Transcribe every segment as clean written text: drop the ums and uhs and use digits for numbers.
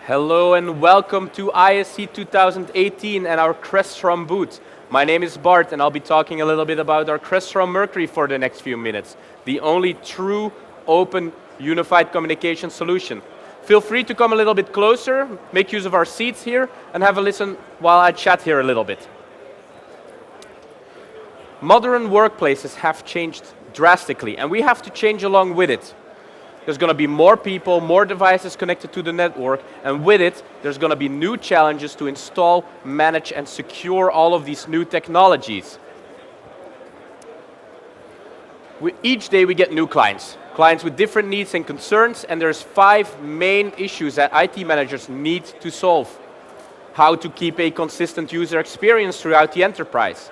Hello and welcome to ISC 2018 and our Crestron booth. My name is Bart and I'll be talking a little bit about our Crestron Mercury for the next few minutes. The only true, open, unified communication solution. Feel free to come a little bit closer, make use of our seats here, and have a listen while I chat here a little bit. Modern workplaces have changed drastically, and we have to change along with it. There's going to be more people, more devices connected to the network, and with it, there's going to be new challenges to install, manage, and secure all of these new technologies. Each day we get new clients with different needs and concerns, and there's 5 main issues that IT managers need to solve. How to keep a consistent user experience throughout the enterprise.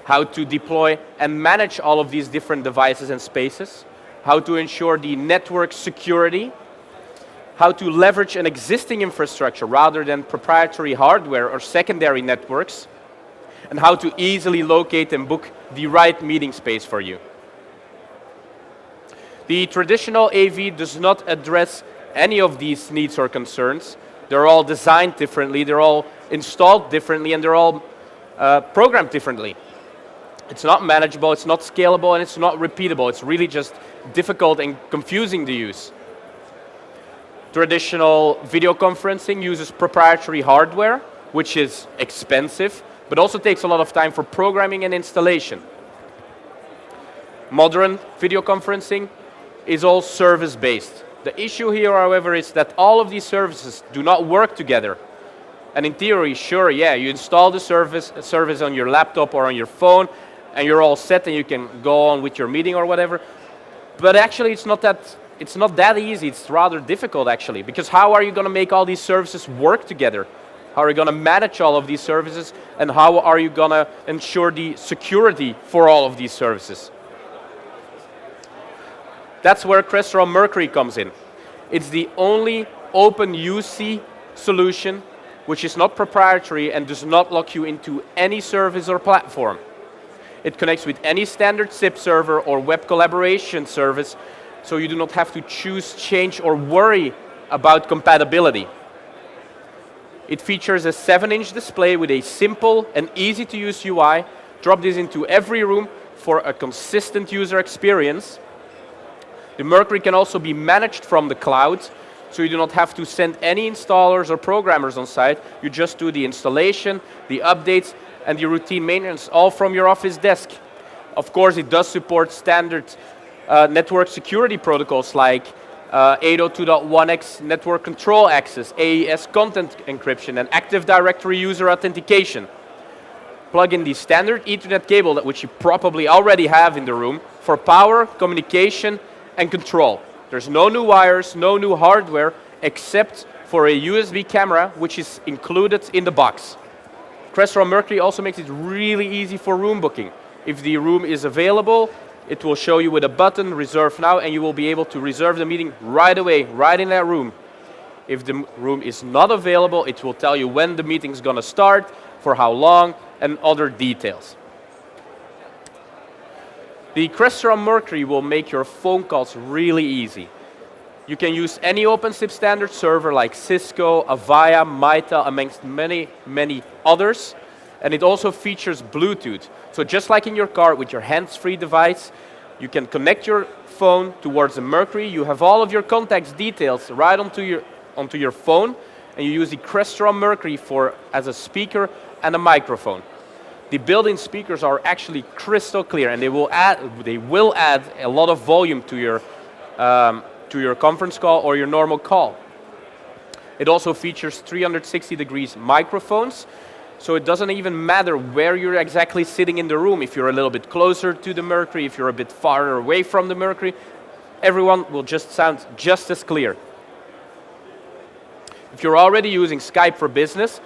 How to deploy and manage all of these different devices and spaces. How to ensure the network security, how to leverage an existing infrastructure rather than proprietary hardware or secondary networks, and how to easily locate and book the right meeting space for you. The traditional AV does not address any of these needs or concerns. They're all designed differently, they're all installed differently, and they're all programmed differently. It's not manageable, it's not scalable, and it's not repeatable. It's really just difficult and confusing to use. Traditional video conferencing uses proprietary hardware, which is expensive, but also takes a lot of time for programming and installation. Modern video conferencing is all service-based. The issue here, however, is that all of these services do not work together. And in theory, sure, yeah, you install the service on your laptop or on your phone, and you're all set and you can go on with your meeting or whatever. But actually it's not that easy, it's rather difficult actually, because how are you going to make all these services work together? How are you going to manage all of these services, and how are you going to ensure the security for all of these services? That's where Crestron Mercury comes in. It's the only open UC solution which is not proprietary and does not lock you into any service or platform. It connects with any standard SIP server or web collaboration service, so you do not have to choose, change, or worry about compatibility. It features a 7-inch display with a simple and easy-to-use UI. Drop this into every room for a consistent user experience. The Mercury can also be managed from the cloud, so you do not have to send any installers or programmers on site. You just do the installation, the updates, and the routine maintenance, all from your office desk. Of course, it does support standard network security protocols like 802.1x network control access, AES content encryption, and Active Directory user authentication. Plug in the standard Ethernet cable, which you probably already have in the room, for power, communication, and control. There's no new wires, no new hardware, except for a USB camera, which is included in the box. Crestron Mercury also makes it really easy for room booking. If the room is available, it will show you with a button, reserve now, and you will be able to reserve the meeting right away, right in that room. If the room is not available, it will tell you when the meeting is going to start, for how long, and other details. The Crestron Mercury will make your phone calls really easy. You can use any OpenSIP standard server like Cisco, Avaya, Mitel, amongst many, many others. And it also features Bluetooth. So just like in your car with your hands-free device, you can connect your phone towards the Mercury. You have all of your contacts details right onto your phone, and you use the Crestron Mercury as a speaker and a microphone. The built-in speakers are actually crystal clear, and they will add a lot of volume to your conference call or your normal call. It also features 360 degrees microphones, so it doesn't even matter where you're exactly sitting in the room. If you're a little bit closer to the Mercury, if you're a bit farther away from the Mercury, everyone will just sound just as clear. If you're already using Skype for business,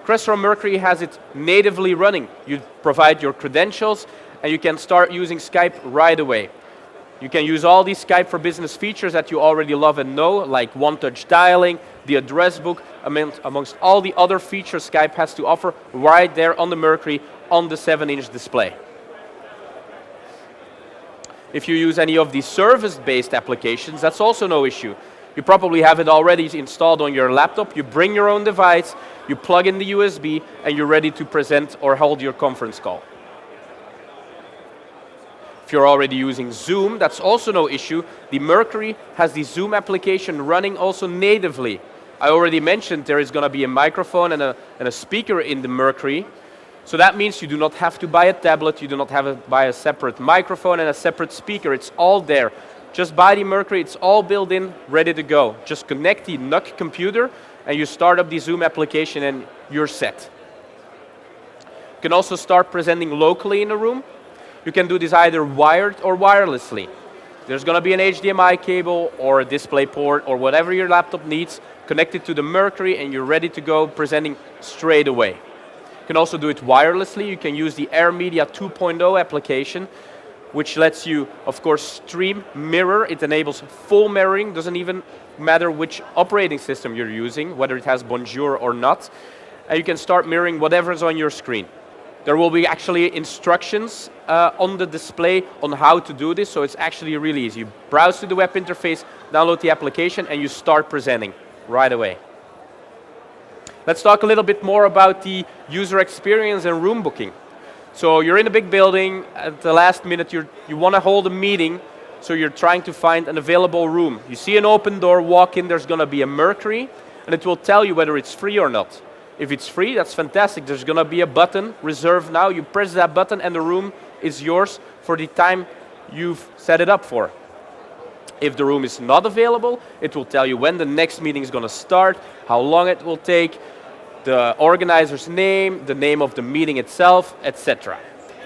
Crestron Mercury has it natively running. You provide your credentials and you can start using Skype right away. You can use all these Skype for business features that you already love and know, like one-touch dialing, the address book, amongst all the other features Skype has to offer right there on the Mercury on the 7-inch display. If you use any of the service-based applications, that's also no issue. You probably have it already installed on your laptop. You bring your own device, you plug in the USB, and you're ready to present or hold your conference call. If you're already using Zoom, that's also no issue. The Mercury has the Zoom application running also natively. I already mentioned there is going to be a microphone and a speaker in the Mercury. So that means you do not have to buy a tablet, you do not have to buy a separate microphone and a separate speaker. It's all there. Just buy the Mercury, it's all built in, ready to go. Just connect the NUC computer and you start up the Zoom application and you're set. You can also start presenting locally in a room. You can do this either wired or wirelessly. There's going to be an HDMI cable or a display port or whatever your laptop needs connected to the Mercury and you're ready to go presenting straight away. You can also do it wirelessly. You can use the AirMedia 2.0 application, which lets you, of course, stream, mirror. It enables full mirroring. Doesn't even matter which operating system you're using, whether it has Bonjour or not. And you can start mirroring whatever's on your screen. There will be actually instructions on the display on how to do this, so it's actually really easy. You browse to the web interface, download the application, and you start presenting right away. Let's talk a little bit more about the user experience and room booking. So you're in a big building, at the last minute you want to hold a meeting, so you're trying to find an available room. You see an open door, walk in, there's going to be a Mercury, and it will tell you whether it's free or not. If it's free, that's fantastic. There's going to be a button, reserve now. You press that button and the room is yours for the time you've set it up for. If the room is not available, it will tell you when the next meeting is going to start, how long it will take, the organizer's name, the name of the meeting itself, etc.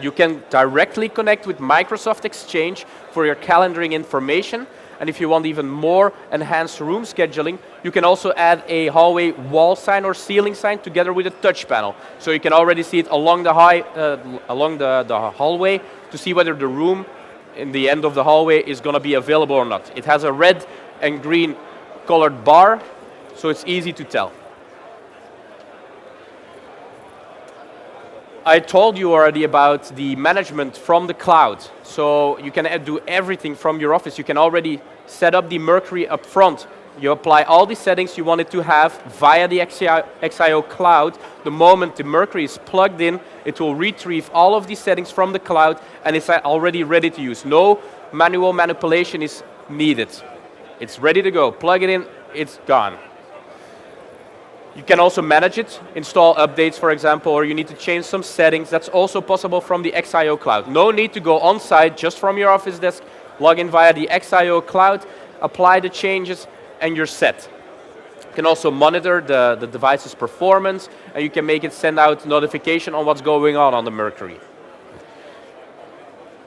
You can directly connect with Microsoft Exchange for your calendaring information. And if you want even more enhanced room scheduling, you can also add a hallway wall sign or ceiling sign together with a touch panel. So you can already see it along the hallway to see whether the room in the end of the hallway is going to be available or not. It has a red and green colored bar, so it's easy to tell. I told you already about the management from the cloud. So you can do everything from your office. You can already set up the Mercury up front. You apply all the settings you want it to have via the XIO cloud. The moment the Mercury is plugged in, it will retrieve all of these settings from the cloud and it's already ready to use. No manual manipulation is needed. It's ready to go. Plug it in, it's gone. You can also manage it, install updates, for example, or you need to change some settings. That's also possible from the XIO cloud. No need to go on site, just from your office desk, log in via the XIO cloud, apply the changes, and you're set. You can also monitor the device's performance, and you can make it send out notification on what's going on the Mercury.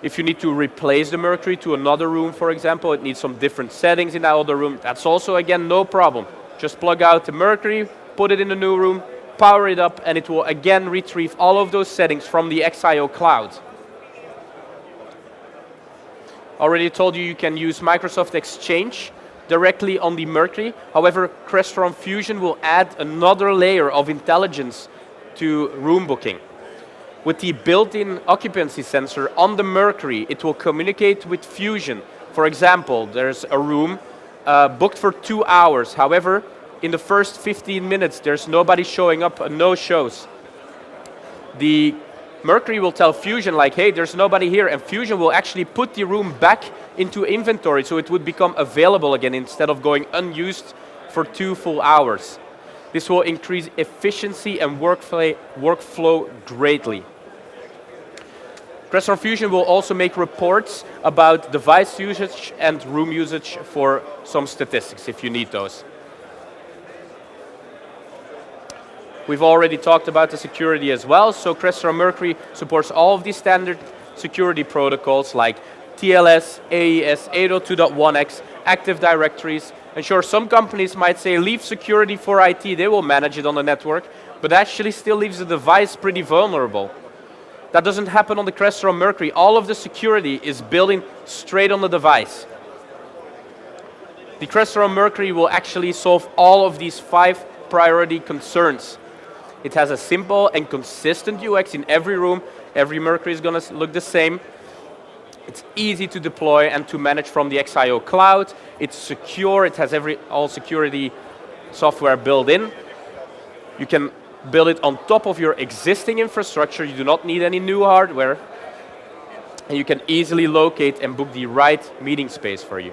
If you need to replace the Mercury to another room, for example, it needs some different settings in that other room, that's also, again, no problem. Just plug out the Mercury, put it in the new room, power it up, and it will again retrieve all of those settings from the XIO cloud. Already told you can use Microsoft Exchange directly on the Mercury. However, Crestron Fusion will add another layer of intelligence to room booking. With the built-in occupancy sensor on the Mercury, it will communicate with Fusion. For example, there's a room booked for 2 hours. However, in the first 15 minutes, there's nobody showing up, no shows. The Mercury will tell Fusion, like, hey, there's nobody here, and Fusion will actually put the room back into inventory, so it would become available again instead of going unused for 2 full hours. This will increase efficiency and workflow greatly. Crestron Fusion will also make reports about device usage and room usage for some statistics, if you need those. We've already talked about the security as well, so Crestron Mercury supports all of these standard security protocols like TLS, AES, 802.1x, Active Directories. And sure, some companies might say leave security for IT, they will manage it on the network, but actually still leaves the device pretty vulnerable. That doesn't happen on the Crestron Mercury. All of the security is built in straight on the device. The Crestron Mercury will actually solve all of these 5 priority concerns. It has a simple and consistent UX in every room. Every Mercury is going to look the same. It's easy to deploy and to manage from the XIO cloud. It's secure. It has all security software built in. You can build it on top of your existing infrastructure. You do not need any new hardware. And you can easily locate and book the right meeting space for you.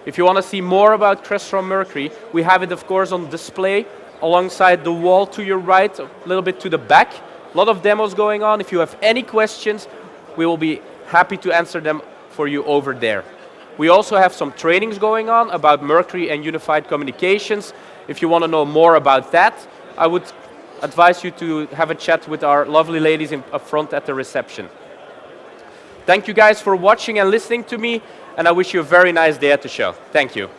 If you want to see more about Crestron Mercury, we have it, of course, on display alongside the wall to your right, a little bit to the back. A lot of demos going on. If you have any questions, we will be happy to answer them for you over there. We also have some trainings going on about Mercury and unified communications. If you want to know more about that, I would advise you to have a chat with our lovely ladies up front at the reception. Thank you guys for watching and listening to me, and I wish you a very nice day at the show. Thank you.